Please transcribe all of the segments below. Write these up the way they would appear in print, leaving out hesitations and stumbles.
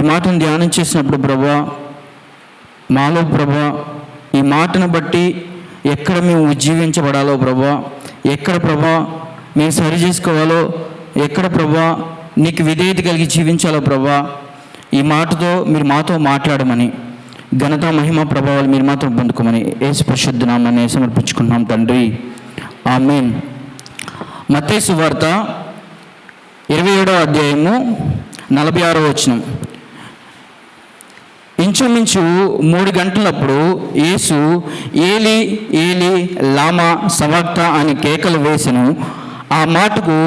మాటను ధ్యానం చేసినప్పుడు ప్రభా, మాలో ప్రభా ఈ మాటను బట్టి ఎక్కడ మేము ఉజ్జీవించబడాలో ప్రభా, ఎక్కడ ప్రభా మేము సరి చేసుకోవాలో, ఎక్కడ ప్రభా నీకు విధేయత కలిగి జీవించాలో ప్రభా, ఈ మాటతో మీరు మాతో మాట్లాడమని, ఘనత మహిమ ప్రభావాలు మీరు మాత్రం పొందుకోమని యేసు పరిశుద్ధ నామాన్ని సమర్పించుకున్నాం తండ్రి, ఆమేన్. మత్తయి సువార్త 27వ అధ్యాయము 46వ వచనం. ఇంచుమించు 3 గంటలప్పుడు యేసు ఏలి ఏలి లామా సవక్తా అని కేకలు వేసెను. ఆ మాటకు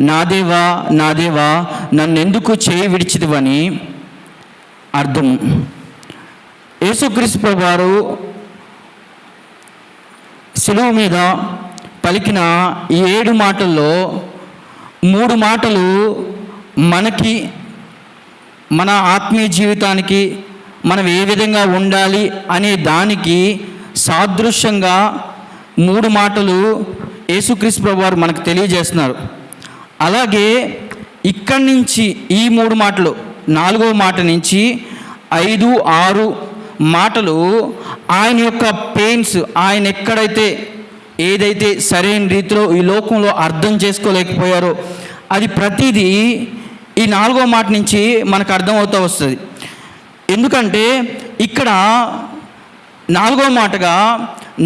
నా దేవా నా దేవా నన్నెందుకు చేయి విడిచిదివని అర్థము. యేసుక్రీస్తు ప్రభువారు శిలువ మీద పలికిన ఈ 7 మాటల్లో 3 మాటలు మనకి, మన ఆత్మీయ జీవితానికి మనం ఏ విధంగా ఉండాలి అనే దానికి సాదృశ్యంగా 3 మాటలు యేసుక్రీస్తు ప్రభువారు మనకు తెలియజేస్తున్నారు. అలాగే ఇక్కడి నుంచి ఈ 3 మాటలు, 4వ మాట నుంచి 5, 6 మాటలు ఆయన యొక్క పెయిన్స్, ఆయన ఎక్కడైతే ఏదైతే సరైన రీతిలో ఈ లోకంలో అర్థం చేసుకోలేకపోయారో అది ప్రతిదీ ఈ 4వ మాట నుంచి మనకు అర్థమవుతూ వస్తుంది. ఎందుకంటే ఇక్కడ 4వ మాటగా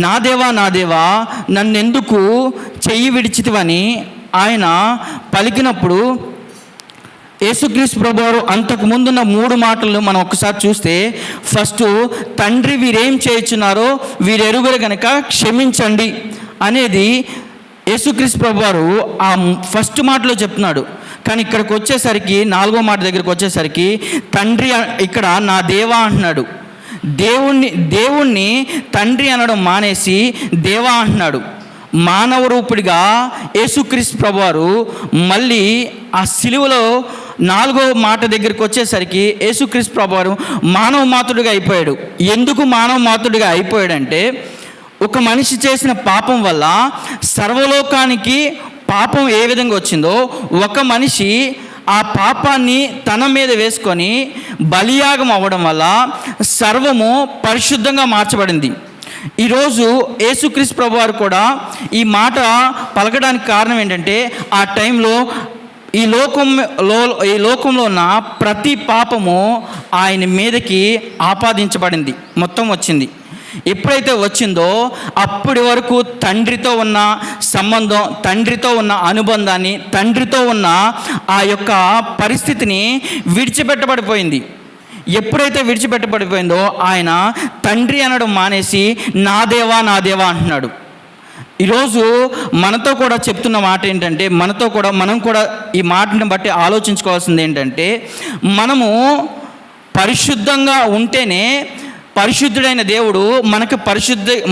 నా దేవా నా దేవా నన్నెందుకు చెయ్యి విడిచితివని ఆయన పలికినప్పుడు యేసుక్రీస్తు ప్రభువారు అంతకు ముందున్న 3 మాటలు మనం ఒకసారి చూస్తే, ఫస్ట్ తండ్రి వీరేం చేయుచున్నారో వీరెరుగరు గనక క్షమించండి అనేది యేసుక్రీస్తు ప్రభువారు ఆ ఫస్ట్ మాటలో చెప్తున్నాడు. కానీ ఇక్కడికి వచ్చేసరికి 4వ మాట దగ్గరికి వచ్చేసరికి తండ్రి ఇక్కడ నా దేవా అంటున్నాడు. దేవుణ్ణి తండ్రి అనడం మానేసి దేవా అంటున్నాడు. మానవ రూపుడిగా యేసుక్రీస్తు ప్రభువారు మళ్ళీ ఆ సిలువలో 4వ మాట దగ్గరికి వచ్చేసరికి యేసుక్రీస్తు ప్రభువారు మానవ మాతృడిగా అయిపోయాడు. ఎందుకు మానవ మాతృడిగా అయిపోయాడంటే, ఒక మనిషి చేసిన పాపం వల్ల సర్వలోకానికి పాపం ఏ విధంగా వచ్చిందో, ఒక మనిషి ఆ పాపాన్ని తన మీద వేసుకొని బలియాగం అవ్వడం వల్ల సర్వము పరిశుద్ధంగా మార్చబడింది. ఈరోజు యేసుక్రీస్తు ప్రభువారు కూడా ఈ మాట పలకడానికి కారణం ఏంటంటే, ఆ టైంలో ఈ లోకంలో ఉన్న ప్రతి పాపము ఆయన మీదకి ఆపాదించబడింది, మొత్తం వచ్చింది. ఎప్పుడైతే వచ్చిందో అప్పటి వరకు తండ్రితో ఉన్న సంబంధం, తండ్రితో ఉన్న అనుబంధాన్ని, తండ్రితో ఉన్న ఆ యొక్క పరిస్థితిని విడిచిపెట్టబడిపోయింది. ఎప్పుడైతే విడిచిపెట్టబడిపోయిందో ఆయన తండ్రి అనడం మానేసి నా దేవా నా దేవా అంటున్నాడు. ఈరోజు మనతో కూడా చెప్తున్న మాట ఏంటంటే, మనం కూడా ఈ మాటని బట్టి ఆలోచించుకోవాల్సింది ఏంటంటే, మనము పరిశుద్ధంగా ఉంటేనే పరిశుద్ధుడైన దేవుడు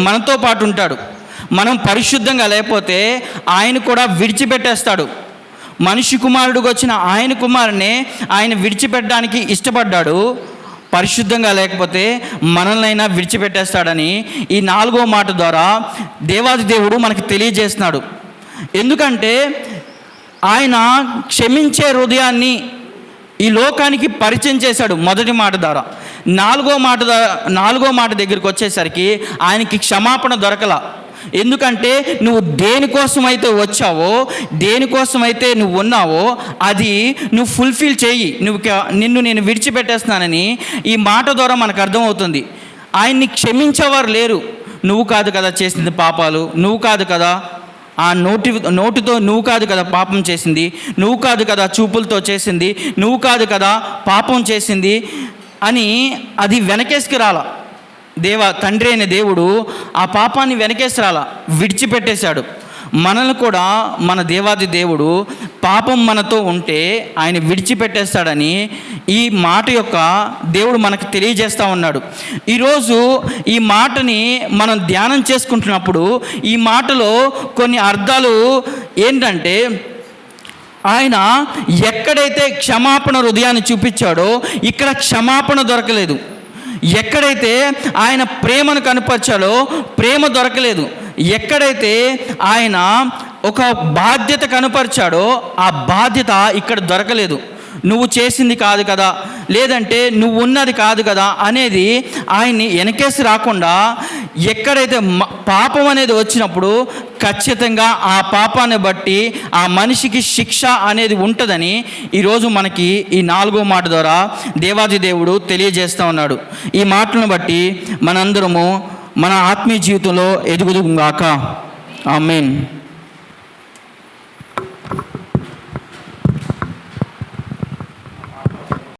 మనతో పాటు ఉంటాడు. మనం పరిశుద్ధంగా లేకపోతే ఆయన కూడా విడిచిపెట్టేస్తాడు. మనిషి కుమారుడికి వచ్చిన ఆయన కుమారుని ఆయన విడిచిపెట్టడానికి ఇష్టపడ్డాడు. పరిశుద్ధంగా లేకపోతే మనల్నైనా విడిచిపెట్టేస్తాడని ఈ 4వ మాట ద్వారా దేవాది దేవుడు మనకు తెలియజేస్తున్నాడు. ఎందుకంటే ఆయన క్షమించే హృదయాన్ని ఈ లోకానికి పరిచయం చేశాడు మొదటి మాట ద్వారా. 4వ మాట దగ్గరికి వచ్చేసరికి ఆయనకి క్షమాపణ దొరకల. ఎందుకంటే నువ్వు దేనికోసమైతే వచ్చావో, దేనికోసమైతే నువ్వు ఉన్నావో అది నువ్వు ఫుల్ఫిల్ చేయి, నిన్ను నేను విడిచిపెట్టేస్తున్నానని ఈ మాట ద్వారా మనకు అర్థమవుతుంది. ఆయన్ని క్షమించేవారు లేరు. నువ్వు కాదు కదా చేసింది పాపాలు, నువ్వు కాదు కదా ఆ నోటితో నువ్వు కాదు కదా పాపం చేసింది, నువ్వు కాదు కదా చూపులతో చేసింది, నువ్వు కాదు కదా పాపం చేసింది అని అది వెనకేసుకు రాలా. తండ్రి అయిన దేవుడు ఆ పాపాన్ని వెనకేసి రాలా, విడిచిపెట్టేశాడు. మనల్ని కూడా మన దేవాది దేవుడు పాపం మనతో ఉంటే ఆయన విడిచిపెట్టేస్తాడని ఈ మాట యొక్క దేవుడు మనకు తెలియజేస్తూ ఉన్నాడు. ఈరోజు ఈ మాటని మనం ధ్యానం చేసుకుంటున్నప్పుడు ఈ మాటలో కొన్ని అర్థాలు ఏంటంటే, ఆయన ఎక్కడైతే క్షమాపణ హృదయాన్ని చూపించాడో ఇక్కడ క్షమాపణ దొరకలేదు. ఎక్కడైతే ఆయన ప్రేమను కనపరిచాడో ప్రేమ దొరకలేదు. ఎక్కడైతే ఆయన ఒక బాధ్యత కనపరిచాడో ఆ బాధ్యత ఇక్కడ దొరకలేదు. నువ్వు చేసింది కాదు కదా, లేదంటే నువ్వు ఉన్నది కాదు కదా అనేది ఆయన్ని వెనకేసి రాకుండా, ఎక్కడైతే పాపం అనేది వచ్చినప్పుడు ఖచ్చితంగా ఆ పాపాన్ని బట్టి ఆ మనిషికి శిక్ష అనేది ఉంటుందని ఈరోజు మనకి ఈ 4వ మాట ద్వారా దేవాది దేవుడు తెలియజేస్తూ ఉన్నాడు. ఈ మాటలను బట్టి మనందరము మన ఆత్మీయ జీవితంలో ఎదుగుదుగాక. ఆమేన్.